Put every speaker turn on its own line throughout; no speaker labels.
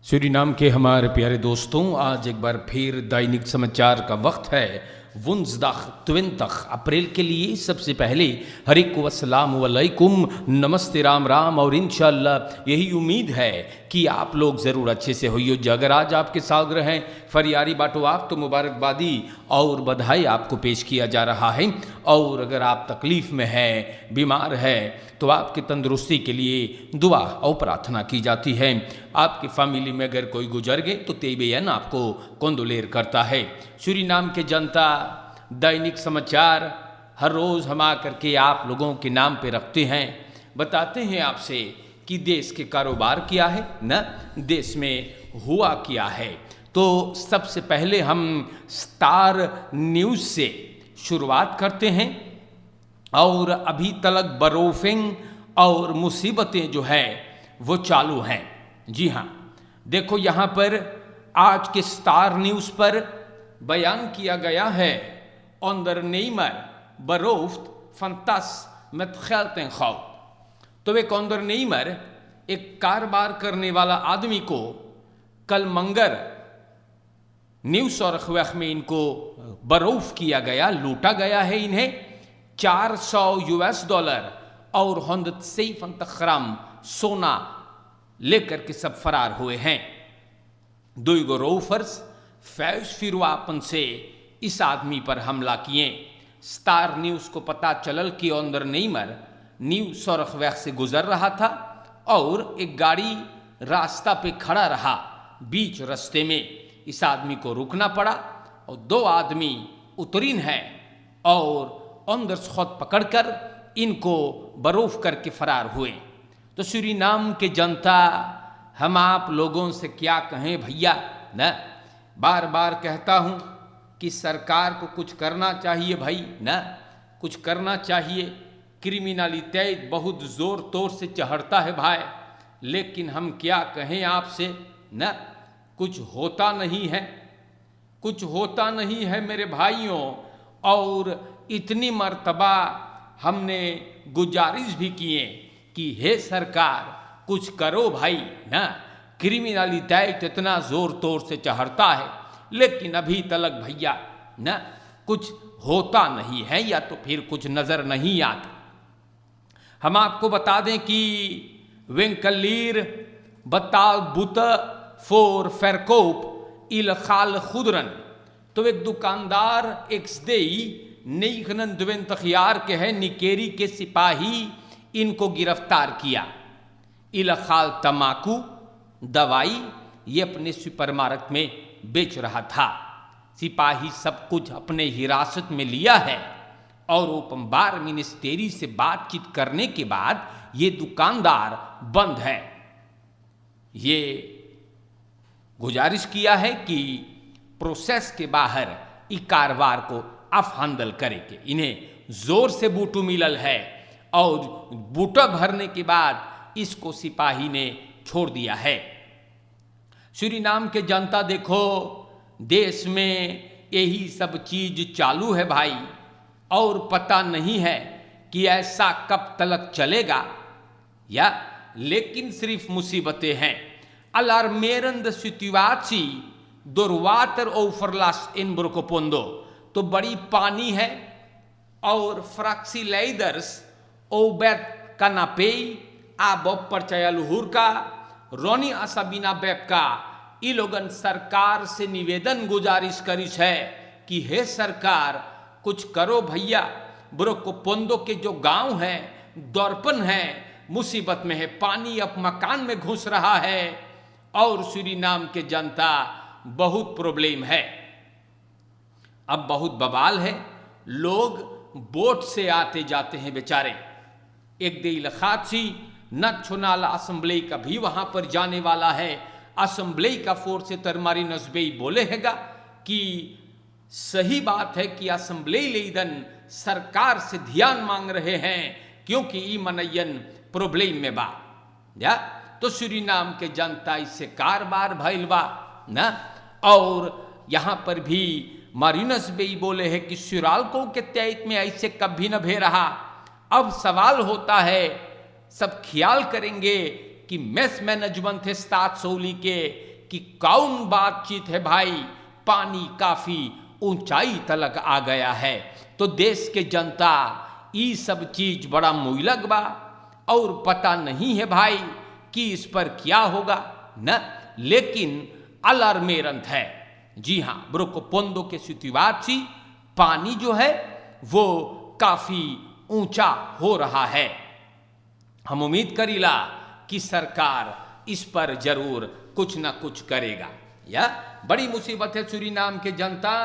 Suriname के हमारे प्यारे दोस्तों, आज एक बार फिर दैनिक समाचार का वक्त है। वुंसदाग 20 अप्रैल के लिए सबसे पहले हरिक वस्सलाम वालेकुम, नमस्ते, राम राम। और इंशाअल्लाह यही उम्मीद है कि आप लोग ज़रूर अच्छे से होइयो। अगर आज आपके सालगिरह हैं, फरियारी बाटो आप तो मुबारकबादी और बधाई आपको पेश किया जा रहा है। और अगर आप तकलीफ़ में हैं, बीमार हैं, तो आपकी तंदुरुस्ती के लिए दुआ और प्रार्थना की जाती है। आपकी फैमिली में अगर कोई गुजर गए तो तेबेयन आपको कोंदोलेर करता है। सूरीनाम के जनता दैनिक समाचार हर रोज़ हम आकर के आप लोगों के नाम पे रखते हैं, बताते हैं आपसे कि देश के कारोबार क्या है न, देश में हुआ क्या है। तो सबसे पहले हम स्टार न्यूज़ से शुरुआत करते हैं। और अभी तक बरोफिंग और मुसीबतें जो है वो चालू हैं। जी हाँ, देखो यहाँ पर आज के स्टार न्यूज़ पर बयान किया गया है, ondernemer berooft van tas met geld en goud। तो एक ondernemer, एक कारोबार करने वाला आदमी को कल मंगर न्यूज़ और अखबार में इनको बरोफ किया गया, लूटा गया है। इन्हें $400 और 170 ग्राम सोना लेकर के सब फरार हुए हैं। दो रोफर्स फैज फिरवापन से इस आदमी पर हमला किए। स्टार न्यूज़ को पता चलल कि ondernemer न्यूज़ और अखबार से गुजर रहा था और एक गाड़ी रास्ता पे खड़ा रहा। बीच रास्ते में इस आदमी को रुकना पड़ा और दो आदमी उतरीन है और अंदर खुद पकड़कर इनको बरोफ करके फरार हुए। तो सूरीनाम के जनता, हम आप लोगों से क्या कहें भैया न, बार बार कहता हूँ कि सरकार को कुछ करना चाहिए भाई न, कुछ करना चाहिए। क्रिमिनलिटी बहुत ज़ोर तोर से चढ़ता है भाई, लेकिन हम क्या कहें आपसे न, कुछ होता नहीं है, कुछ होता नहीं है मेरे भाइयों। और इतनी मर्तबा हमने गुजारिश भी किए कि हे सरकार कुछ करो भाई ना, क्रिमिनलिटी इतना ज़ोर तोर से चढ़ता है, लेकिन अभी तक भैया ना कुछ होता नहीं है, या तो फिर कुछ नज़र नहीं आता। हम आपको बता दें कि विंकलीर बताल बुत फोर फेरकोप इलखाल खुदरन, तो एक दुकानदार एक्सदेई 29 के है निकेरी के सिपाही इनको गिरफ्तार किया। इलखाल तमाकू दवाई ये अपने सुपरमार्केट में बेच रहा था। सिपाही सब कुछ अपने हिरासत में लिया है और ओपनबार मिनिस्ट्री से बातचीत करने के बाद ये दुकानदार बंद है। ये गुजारिश किया है कि प्रोसेस के बाहर इस कारोबार को अफ हैंडल करेंगे। इन्हें जोर से बूटू मिलल है और बूटा भरने के बाद इसको सिपाही ने छोड़ दिया है। सूरीनाम के जनता देखो, देश में यही सब चीज चालू है भाई, और पता नहीं है कि ऐसा कब तक चलेगा या, लेकिन सिर्फ मुसीबतें हैं। अलार्मेरंद situation door water overlast in Brokopondo, तो बड़ी पानी है और फ्रैक्सीलाइदर्स ओबेट कनापे आबोप पर चयालुहुर का रोनी असबिना बेप का ई लोगन सरकार से निवेदन गुजारिश करिश है कि हे सरकार कुछ करो भैया। ब्रोकोपोंदो के जो गांव हैं, दौरपन है, मुसीबत में है, पानी अब मकान में घुस रहा है और सूरीनाम के जनता बहुत प्रॉब्लम है। अब बहुत बवाल है, लोग बोट से आते जाते हैं बेचारे। एक दिल खादसी नछुनाला असम्बली का भी वहां पर जाने वाला है। असम्बली का फोर्स से तरमारी नस्बेई बोले हैगा कि सही बात है कि असम्बली लीडन सरकार से ध्यान मांग रहे हैं क्योंकि ई मनयन प्रॉब्लम में बा या, तो सूरीनाम के जनता इससे कारोबार भइल बा ना। और यहाँ पर भी मारिनस बेई बोले हैं कि सुरालको के त्यात में ऐसे कभी न भे रहा। अब सवाल होता है, सब ख्याल करेंगे कि मेस मैनेजमेंट है स्टार्ट सोली के कि कौन बातचीत है भाई, पानी काफी ऊंचाई तलक आ गया है। तो देश के जनता ये सब चीज बड़ा मुइलक बा और पता नहीं है भाई कि इस पर क्या होगा न, लेकिन अलार्मेरंत है। जी हाँ, ब्रोकोपोंडो के सितुएसी पानी जो है वो काफी ऊंचा हो रहा है। हम उम्मीद करीला कि सरकार इस पर जरूर कुछ ना कुछ करेगा। या बड़ी मुसीबत है सूरीनाम के जनता,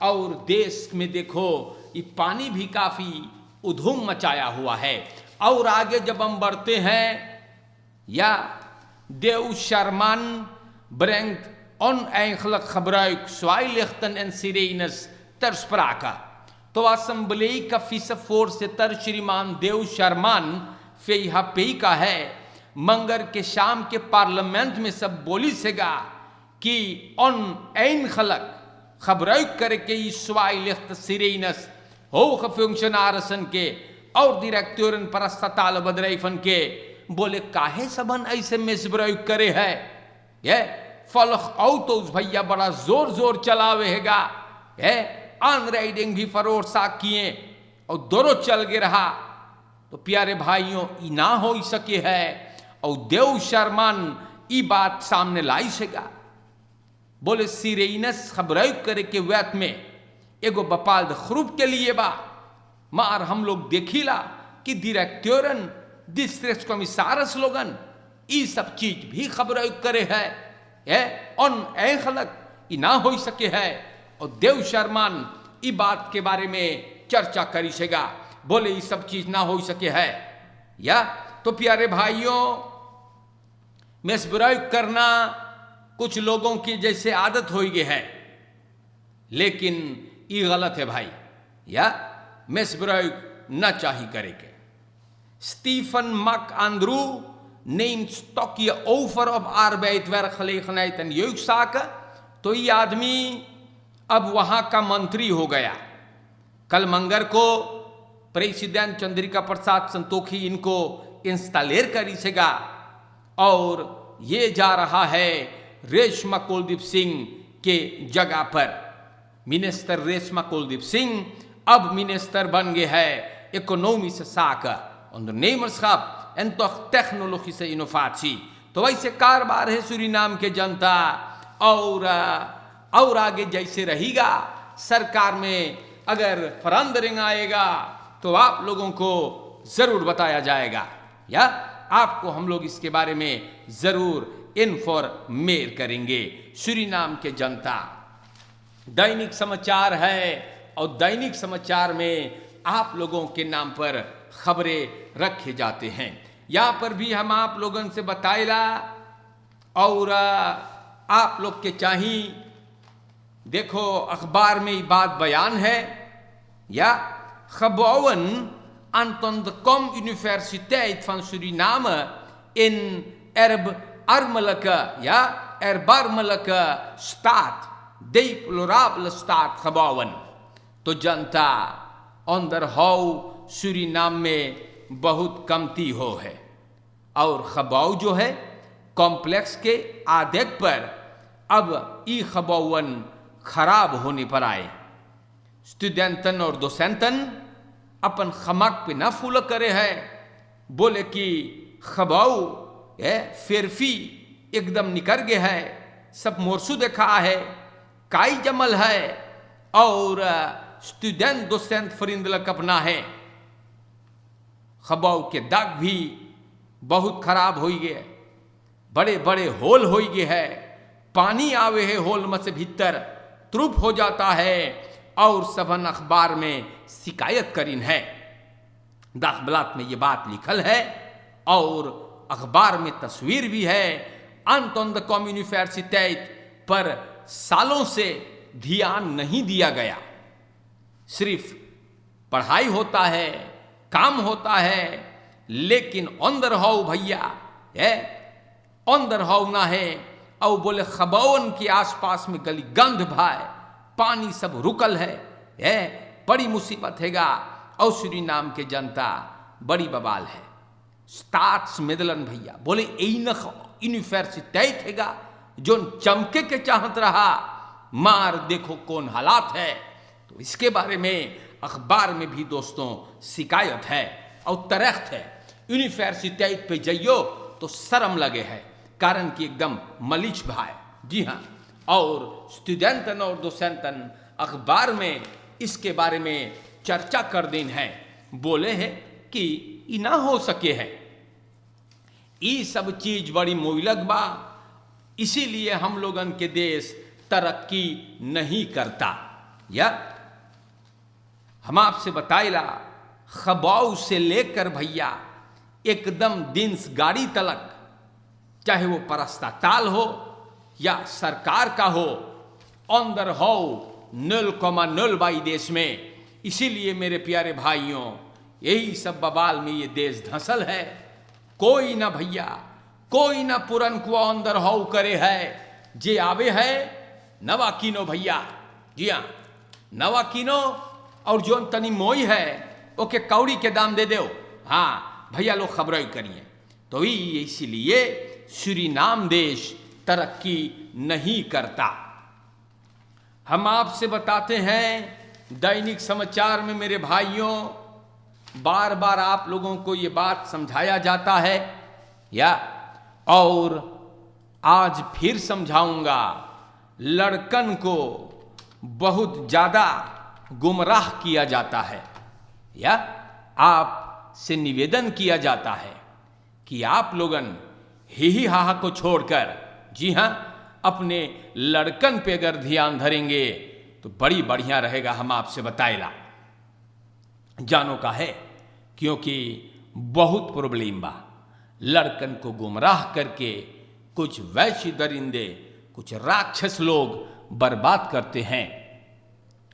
और देश में देखो ये पानी भी काफी उधूम मचाया हुआ है। और आगे जब हम बढ़ते हैं, या देव शर्मान brengt oneigenlijk gebruik zwaailichten en sirenes ter sprake. तो असेंबली का vicevoorzitter श्रीमान देव शर्मान फेहा का है, मंगर के शाम के पार्लियामेंट में सब बोली सेगा कि oneigenlijk gebruik करके zwaailichten sirenes hoge functionarissen के और डायरेक्टोren parastatale bedrijven के बोले काहे सबन ऐसे मिसब्रयोग करे है। ये फलख ऑटोस भैया बड़ा जोर जोर चलावे हैगा, ये ऑन राइडिंग भी फरोरसा किए और दोनों चल के रहा। तो प्यारे भाइयों, ई ना हो सके है, और देव शर्मान ई बात सामने लाई सेगा। बोले सिरेनस खबरक करे के वैत में एगो बपाल ख्रूब के लिए बा, मार हम लोग देखिला कि डायरेक्टोरन डिस्ट्रिक्ट कमिश्नर्स लोगन ई सब चीज भी खबर करे है, oneigenlijk ई ना हो सके है। और देव शर्मान ई बात के बारे में चर्चा करी सेगा, बोले ये सब चीज ना हो सके है। या तो प्यारे भाइयों, मिसब्रयोग करना कुछ लोगों की जैसे आदत हो गई है, लेकिन ये गलत है भाई। या मिसब्रयोग न चाहिए करे के। Stephen McAndrew neemt stokje over op arbeid, werkgelegenheid en jeugdzaken। तो ये आदमी अब वहां का मंत्री हो गया। कल मंगर को प्रेसिडेंट चंद्रिका प्रसाद संतोखी इनको इंस्टॉलेर करी सेगा, और ये जा रहा है रेशमा कुलदीप सिंह के जगह पर। मिनिस्टर रेशमा कुलदीप सिंह अब मिनिस्टर बन गए है economische zaken, ondernemerschap en toch technologische innovatie। तो वैसे कारोबार है सूरीनाम के जनता, और आगे जैसे रहेगा सरकार में अगर फरंदरिंग आएगा तो आप लोगों को जरूर बताया जाएगा, या आपको हम लोग इसके बारे में जरूर इन्फॉर्मेट करेंगे। सूरीनाम के जनता, दैनिक समाचार है, और दैनिक समाचार में आप लोगों के नाम पर खबरें रखे जाते हैं। यहाँ पर भी हम आप लोगों से बताएला, और आप लोग के चाहिए देखो अखबार में ये बात बयान है। या gebouwen aan de Kom Universiteit van Suriname in erbarmelijke staat, deplorabele staat gebouwen। तो जनता onderhoud सूरीनाम में बहुत कमती हो है, और खबाऊ जो है कॉम्प्लेक्स के आधेक पर अब ई खबावन खराब होने पर आए। स्टूडेंटन और दोसेंटन अपन खमक पे न फूल करे है, बोले कि खबाऊ फेरफी एकदम निकर गए है, सब मोरसू देखा है, काई जमल है, और स्टूडेंट दोसेंट फरिंदलक अपना है। खबाऊ के दाग भी बहुत खराब हो गए, बड़े बड़े होल हो गए है, पानी आवे है होल में से भीतर त्रुप हो जाता है, और सबन अखबार में शिकायत करीन है। दाखबलात में ये बात लिखल है, और अखबार में तस्वीर भी है। अंतोन द कॉम यूनिवर्सिटेट पर सालों से ध्यान नहीं दिया गया, सिर्फ पढ़ाई होता है, काम होता है, लेकिन अंदर हो भैया अंदर हो ना है। और बोले खबावन के आसपास में गली गंध भाई, पानी सब रुकल है, बड़ी मुसीबत हैगा। और सूरीनाम के जनता बड़ी बवाल है। स्टार्स मिदलन भैया बोले यूनिवर्सिटेट हैगा, जो चमके के चाहत रहा, मार देखो कौन हालात है। तो इसके बारे में अखबार में भी दोस्तों शिकायत है और तरख्त है। यूनिवर्सिटी पे जाइयो तो शर्म लगे है, कारण कि एकदम मलिच भाई। जी हाँ, और स्टूडेंटन और दोसेंटन अखबार में इसके बारे में चर्चा कर दिन है, बोले हैं कि ई ना हो सके है, ये सब चीज बड़ी मोइलक बा, इसीलिए हम लोगन के देश तरक्की नहीं करता। या हम आपसे बताइला, खबाऊ से लेकर भैया एकदम दिन्स गाड़ी तलक, चाहे वो परस्ताताल हो या सरकार का हो, अंदर हो 0,0 बाई देश में। इसीलिए मेरे प्यारे भाइयों, यही सब बवाल में ये देश धंसल है। कोई ना भैया, कोई ना पुरन को अंदर हो करे है, जे आवे है नवा कीनो भैया। जी हाँ, नवा कीनो, और जो तनी मोई है ओके कौड़ी के दाम दे दो। हाँ भैया, लोग खबरें करिए। तो इसीलिए सूरीनाम देश तरक्की नहीं करता। हम आपसे बताते हैं दैनिक समाचार में मेरे भाइयों, बार बार आप लोगों को ये बात समझाया जाता है, या और आज फिर समझाऊंगा, लड़कन को बहुत ज्यादा गुमराह किया जाता है, या आपसे निवेदन किया जाता है कि आप लोगन ही हाहा को छोड़कर, जी हां, अपने लड़कन पे अगर ध्यान धरेंगे तो बड़ी बढ़िया रहेगा। हम आपसे बताएला जानो का है, क्योंकि बहुत प्रॉब्लम बा। लड़कन को गुमराह करके कुछ वैश्य दरिंदे, कुछ राक्षस लोग बर्बाद करते हैं,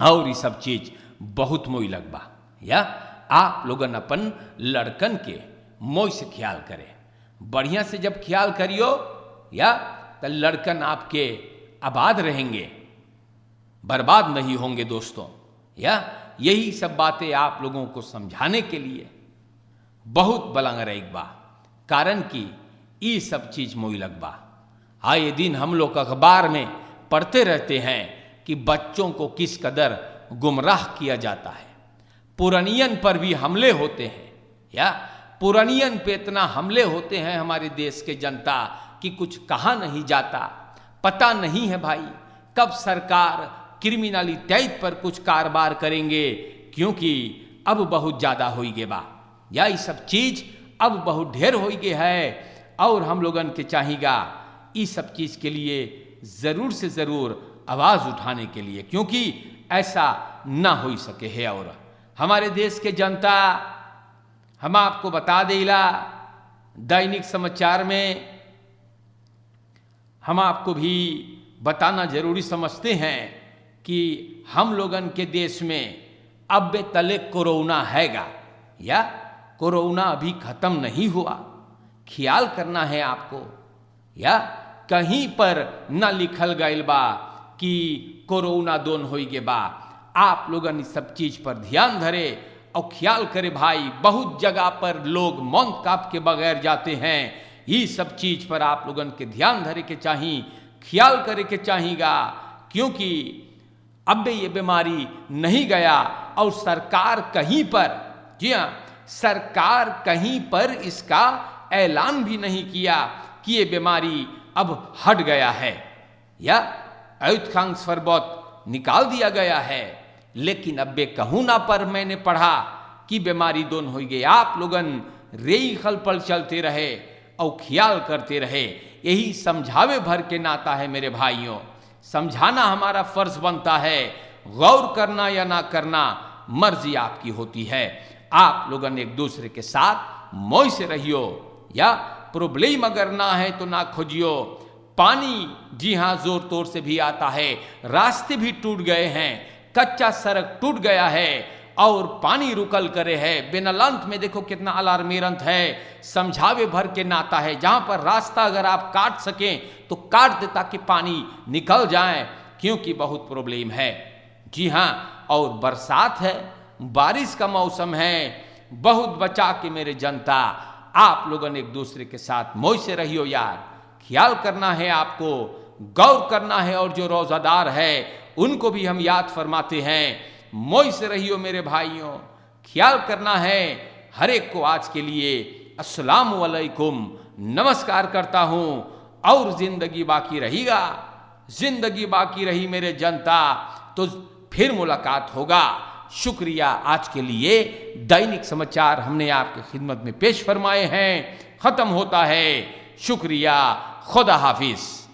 और ये सब चीज बहुत मोई लगबा। या आप लोगन अपन लड़कन के मोई से ख्याल करें, बढ़िया से जब ख्याल करियो, या तो लड़कन आपके आबाद रहेंगे, बर्बाद नहीं होंगे दोस्तों। या यही सब बातें आप लोगों को समझाने के लिए बहुत बलंग रहेगा, कारण कि ये सब चीज मोई लगबा। आए दिन हम लोग अखबार में पढ़ते रहते हैं कि बच्चों को किस कदर गुमराह किया जाता है, पुरानियन पर भी हमले होते हैं। या पुरानियन पे इतना हमले होते हैं हमारे देश के जनता कि कुछ कहा नहीं जाता। पता नहीं है भाई कब सरकार क्रिमिनलिटी पर कुछ कारोबार करेंगे, क्योंकि अब बहुत ज्यादा हो गए बा, या ये सब चीज अब बहुत ढेर हो गए है। और हम लोगन के चाहिएगा इस सब चीज के लिए जरूर से जरूर आवाज उठाने के लिए, क्योंकि ऐसा ना हो सके है। और हमारे देश के जनता, हम आपको बता देला, दैनिक समाचार में हम आपको भी बताना जरूरी समझते हैं कि हम लोगन के देश में अब तले कोरोना हैगा, या कोरोना अभी खत्म नहीं हुआ। ख्याल करना है आपको, या कहीं पर न लिखल गइल बा कि कोरोना दोन हो गए बा। आप लोगन इस सब चीज पर ध्यान धरे और ख्याल करे भाई। बहुत जगह पर लोग मौन काप के बगैर जाते हैं, ये सब चीज पर आप लोगन के ध्यान धरे के चाहिए, ख्याल करे के चाहिएगा, क्योंकि अब ये बीमारी नहीं गया और सरकार कहीं पर, जी हाँ, सरकार कहीं पर इसका ऐलान भी नहीं किया कि ये बीमारी अब हट गया है, या आयुष्कांश फरबत निकाल दिया गया है। लेकिन अब कहूं ना पर मैंने पढ़ा कि बीमारी दोन हो गई। आप लोगन रेई खल पल चलते रहे और ख्याल करते रहे, यही समझावे भर के नाता है मेरे भाइयों। समझाना हमारा फर्ज बनता है, गौर करना या ना करना मर्जी आपकी होती है। आप लोगन एक दूसरे के साथ मोई से रहियो, या प्रॉब्लम अगर ना है तो ना खोजियो। पानी जी हाँ जोर तोर से भी आता है, रास्ते भी टूट गए हैं, कच्चा सड़क टूट गया है और पानी रुकल करे है। बेनलंत में देखो कितना अलार्मेरंत है, समझावे भर के नाता है। जहां पर रास्ता अगर आप काट सकें तो काट दे ताकि पानी निकल जाए, क्योंकि बहुत प्रॉब्लम है। जी हाँ, और बरसात है, बारिश का मौसम है, बहुत बचा के मेरे जनता। आप लोगों ने एक दूसरे के साथ मोह से रहियो यार, ख्याल करना है आपको, गौर करना है और जो रोज़ादार है उनको भी हम याद फरमाते हैं। मोई से रहियो मेरे भाइयों, ख्याल करना है हर एक को। आज के लिए अस्सलाम वालेकुम, नमस्कार करता हूँ। और जिंदगी बाकी रहेगा, जिंदगी बाकी रही मेरे जनता तो फिर मुलाकात होगा। शुक्रिया। आज के लिए दैनिक समाचार हमने आपकी खिदमत में पेश फरमाए हैं, ख़त्म होता है। शुक्रिया। खुदा हाफिज।